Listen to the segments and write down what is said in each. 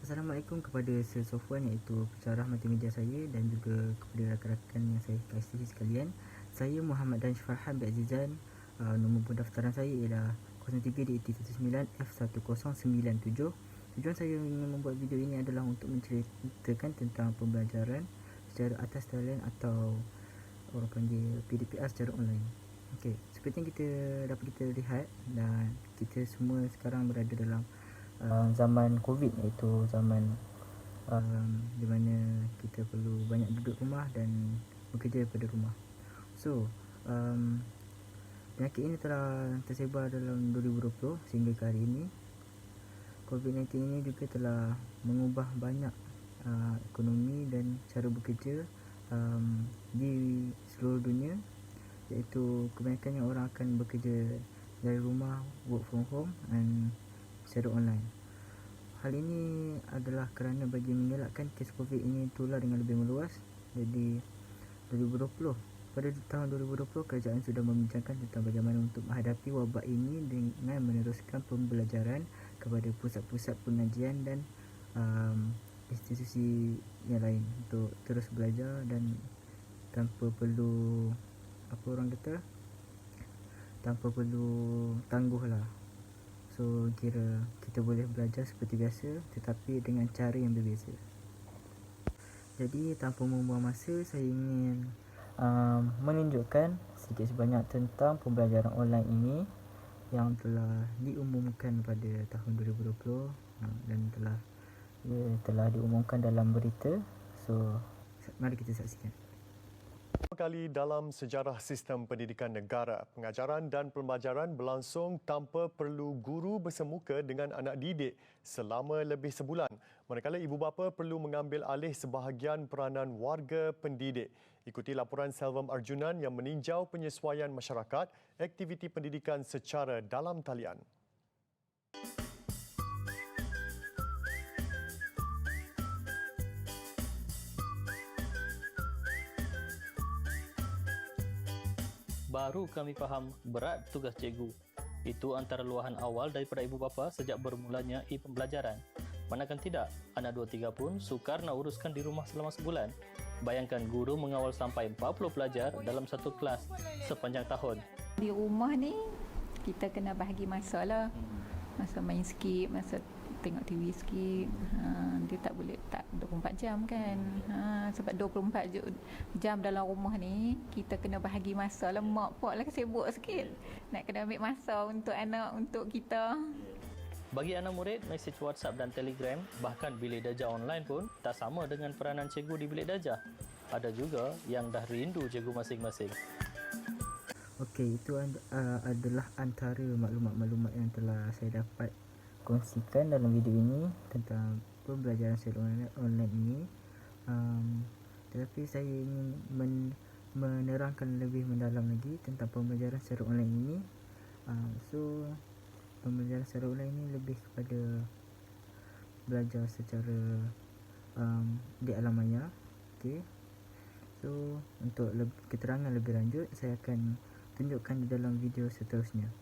Assalamualaikum kepada Sofwan, iaitu pensyarah multimedia saya, dan juga kepada rakan-rakan yang saya kasihi sekalian. Saya Muhammad Danish Farhan bin Azizan. Nombor pendaftaran saya ialah 03DT19F1097. Tujuan saya ingin membuat video ini adalah untuk menceritakan tentang pembelajaran secara atas talian atau orang panggil PDPR secara online. Okey, seperti yang kita lihat, dan kita semua sekarang berada dalam zaman COVID, iaitu zaman di mana kita perlu banyak duduk rumah dan bekerja daripada rumah. So, penyakit ini telah tersebar dalam 2020 sehingga ke hari ini. COVID-19 ini juga telah mengubah banyak ekonomi dan cara bekerja di seluruh dunia, iaitu kebanyakannya orang akan bekerja dari rumah, work from home dan secara online. Hal ini adalah kerana bagi mengelakkan kes COVID ini tular dengan lebih meluas. Jadi 2020 pada tahun 2020 kerajaan sudah membincangkan tentang bagaimana untuk menghadapi wabak ini dengan meneruskan pembelajaran kepada pusat-pusat pengajian dan institusi yang lain untuk terus belajar dan tanpa perlu tanpa perlu tangguh lah. So kira kita boleh belajar seperti biasa tetapi dengan cara yang berbeza. Jadi tanpa membuang masa, saya ingin menunjukkan sedikit sebanyak tentang pembelajaran online ini yang telah diumumkan pada tahun 2020 dan telah diumumkan dalam berita. So mari kita saksikan. Pertama kali dalam sejarah sistem pendidikan negara, pengajaran dan pembelajaran berlangsung tanpa perlu guru bersemuka dengan anak didik selama lebih sebulan. Manakala ibu bapa perlu mengambil alih sebahagian peranan warga pendidik. Ikuti laporan Selvam Arjunan yang meninjau penyesuaian masyarakat aktiviti pendidikan secara dalam talian. Baru kami faham berat tugas cikgu. Itu antara luahan awal daripada ibu bapa sejak bermulanya e-pembelajaran. Manakan tidak, anak 2-3 pun sukar nak uruskan di rumah selama sebulan. Bayangkan guru mengawal sampai 40 pelajar dalam satu kelas sepanjang tahun. Di rumah ni, kita kena bahagi masa lah. Masa main sikit, masa tengok TV sikit. Dia tak boleh 24 jam kan. Sebab 24 jam dalam rumah ni, kita kena bahagi masa lah. Mak pak lah sibuk sikit. Nak kena ambil masa untuk anak, untuk kita. Bagi anak murid, mesej WhatsApp dan Telegram, bahkan bilik darjah online pun tak sama dengan peranan cikgu di bilik darjah. Ada juga yang dah rindu cikgu masing-masing. Okey, itu adalah antara maklumat-maklumat yang telah saya dapat kongsikan dalam video ini tentang pembelajaran secara online ini. Tetapi saya ingin menerangkan lebih mendalam lagi tentang pembelajaran secara online ini. So pembelajaran secara online ini lebih kepada belajar secara di alam maya. Okey. So untuk keterangan lebih lanjut, saya akan tunjukkan di dalam video seterusnya.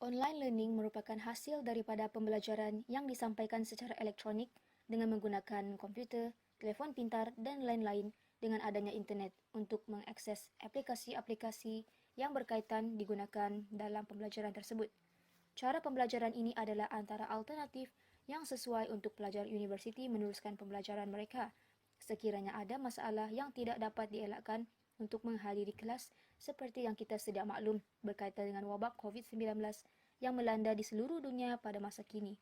Online learning merupakan hasil daripada pembelajaran yang disampaikan secara elektronik dengan menggunakan komputer, telefon pintar dan lain-lain dengan adanya internet untuk mengakses aplikasi-aplikasi yang berkaitan digunakan dalam pembelajaran tersebut. Cara pembelajaran ini adalah antara alternatif yang sesuai untuk pelajar universiti meneruskan pembelajaran mereka sekiranya ada masalah yang tidak dapat dielakkan untuk menghadiri kelas seperti yang kita sedia maklum berkaitan dengan wabak COVID-19 yang melanda di seluruh dunia pada masa kini.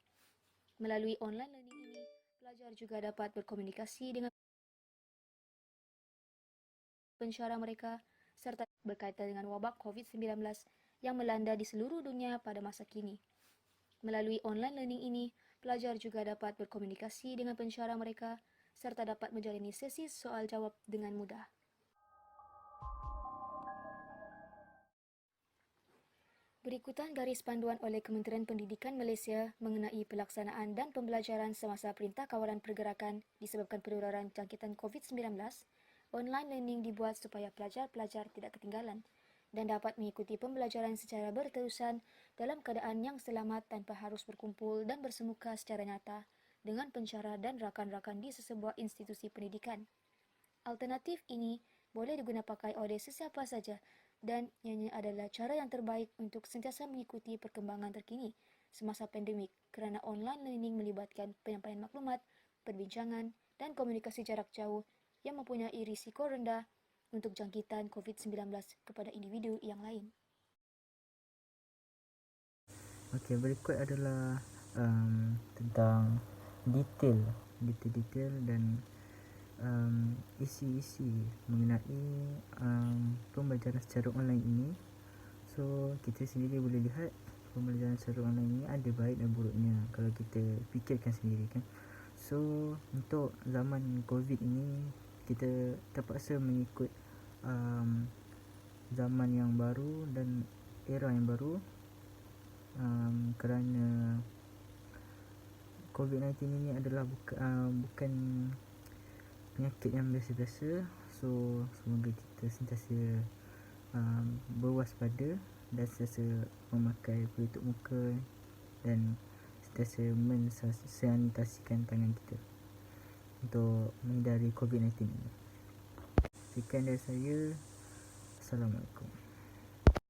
Melalui online learning ini, pelajar juga dapat berkomunikasi dengan pensyarah mereka serta berkaitan dengan wabak COVID-19 yang melanda di seluruh dunia pada masa kini. Melalui online learning ini, pelajar juga dapat berkomunikasi dengan pensyarah mereka serta dapat menjalani sesi soal jawab dengan mudah. Berikutan garis panduan oleh Kementerian Pendidikan Malaysia mengenai pelaksanaan dan pembelajaran semasa Perintah Kawalan Pergerakan disebabkan penularan jangkitan COVID-19, online learning dibuat supaya pelajar-pelajar tidak ketinggalan dan dapat mengikuti pembelajaran secara berterusan dalam keadaan yang selamat tanpa harus berkumpul dan bersemuka secara nyata dengan pencara dan rakan-rakan di sesebuah institusi pendidikan. Alternatif ini boleh digunakan pakai oleh sesiapa saja dan ianya adalah cara yang terbaik untuk sentiasa mengikuti perkembangan terkini semasa pandemik kerana online learning melibatkan penyampaian maklumat, perbincangan dan komunikasi jarak jauh yang mempunyai risiko rendah untuk jangkitan COVID-19 kepada individu yang lain. Okey, berikut adalah tentang detail dan isi-isi mengenai pembelajaran secara online ini. So kita sendiri boleh lihat pembelajaran secara online ini ada baik dan buruknya kalau kita fikirkan sendiri kan. So untuk zaman COVID ini kita terpaksa mengikut zaman yang baru dan era yang baru kerana COVID-19 ini adalah bukan penyakit yang biasa-biasa. So semoga kita sentiasa berwaspada dan sentiasa memakai pelitup muka dan sentiasa mensanitasikan tangan kita untuk menghindari COVID-19 ini. Sekian dari saya. Assalamualaikum.